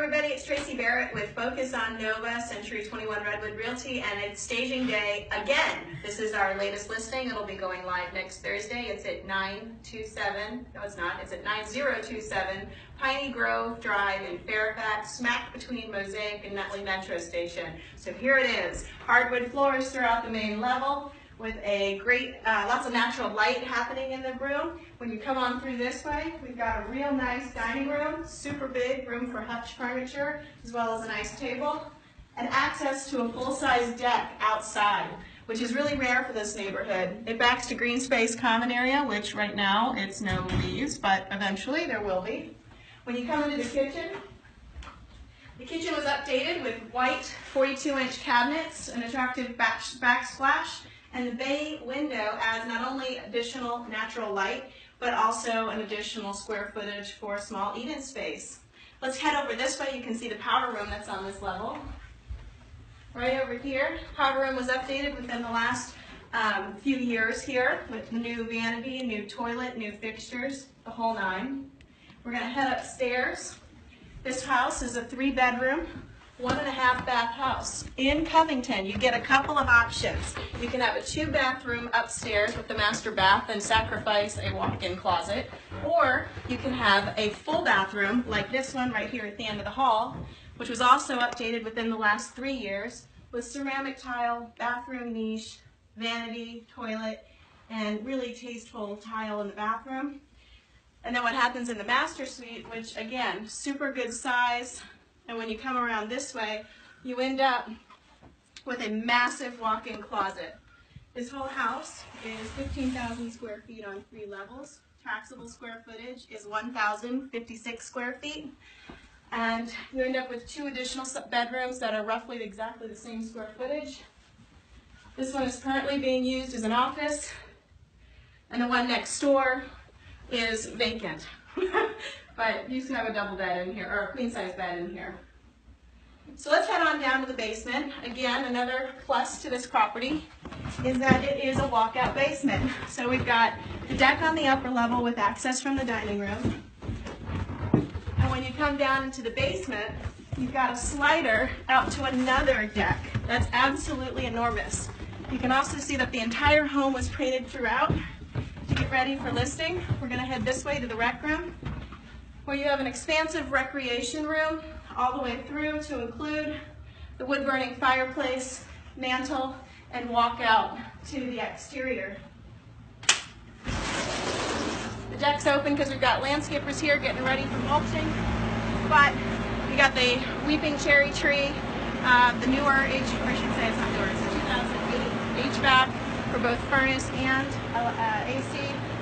everybody, it's Tracy Barrett with Focus on Nova, Century 21 Redwood Realty, and it's staging day again. This is our latest listing. It'll be going live next Thursday. It's at 927, no it's not, it's at 9027 Piney Grove Drive in Fairfax, smack between Mosaic and Nutley Metro Station. So here it is, hardwood floors throughout the main level, with a great, lots of natural light happening in the room. When you come on through this way, we've got a real nice dining room, super big, room for hutch furniture, as well as a nice table, and access to a full-size deck outside, which is really rare for this neighborhood. It backs to green space common area, which right now it's no leaves, but eventually there will be. When you come into the kitchen was updated with white 42-inch cabinets, an attractive backsplash, and the bay window adds not only additional natural light, but also an additional square footage for a small eat-in space. Let's head over this way. You can see the powder room that's on this level. Right over here, powder room was updated within the last few years here with new vanity, new toilet, new fixtures, the whole nine. We're going to head upstairs. This house is a 3-bedroom, 1.5 bath house. In Covington, you get a couple of options. You can have a 2-bathroom upstairs with the master bath and sacrifice a walk-in closet, or you can have a full bathroom like this one right here at the end of the hall, which was also updated within the last 3 years with ceramic tile, bathroom niche, vanity, toilet, and really tasteful tile in the bathroom. And then what happens in the master suite, which again, super good size. And when you come around this way, you end up with a massive walk-in closet. This whole house is 15,000 square feet on 3 levels. Taxable square footage is 1,056 square feet. And you end up with 2 additional bedrooms that are roughly exactly the same square footage. This one is currently being used as an office, and the one next door is vacant. But you can have a double bed in here, or a queen-size bed in here. So let's head on down to the basement. Again, another plus to this property is that it is a walkout basement. So we've got the deck on the upper level with access from the dining room. And when you come down into the basement, you've got a slider out to another deck. That's absolutely enormous. You can also see that the entire home was painted throughout. To get ready for listing, we're going to head this way to the rec room, where you have an expansive recreation room all the way through to include the wood-burning fireplace, mantle, and walk out to the exterior. The deck's open because we've got landscapers here getting ready for mulching, but we got the weeping cherry tree, the newer, or I should say it's not newer, it's a 2008 HVAC for both furnace and AC,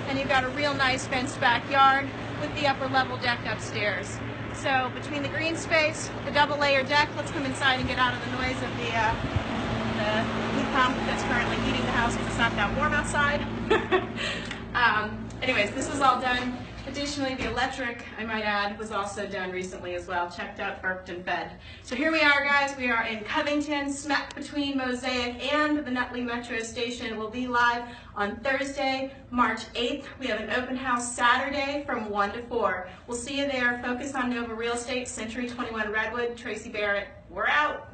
and you've got a real nice fenced backyard with the upper level deck upstairs. So between the green space, the double layer deck, let's come inside and get out of the noise of the heat pump that's currently heating the house because it's not that warm outside. Anyways, this was all done. Additionally, the electric, I might add, was also done recently as well. Checked out, burped, and fed. So here we are, guys. We are in Covington, smack between Mosaic and the Nutley Metro Station. We'll be live on Thursday, March 8th. We have an open house Saturday from 1 to 4. We'll see you there. Focus on Nova Real Estate, Century 21 Redwood. Tracy Barrett, we're out.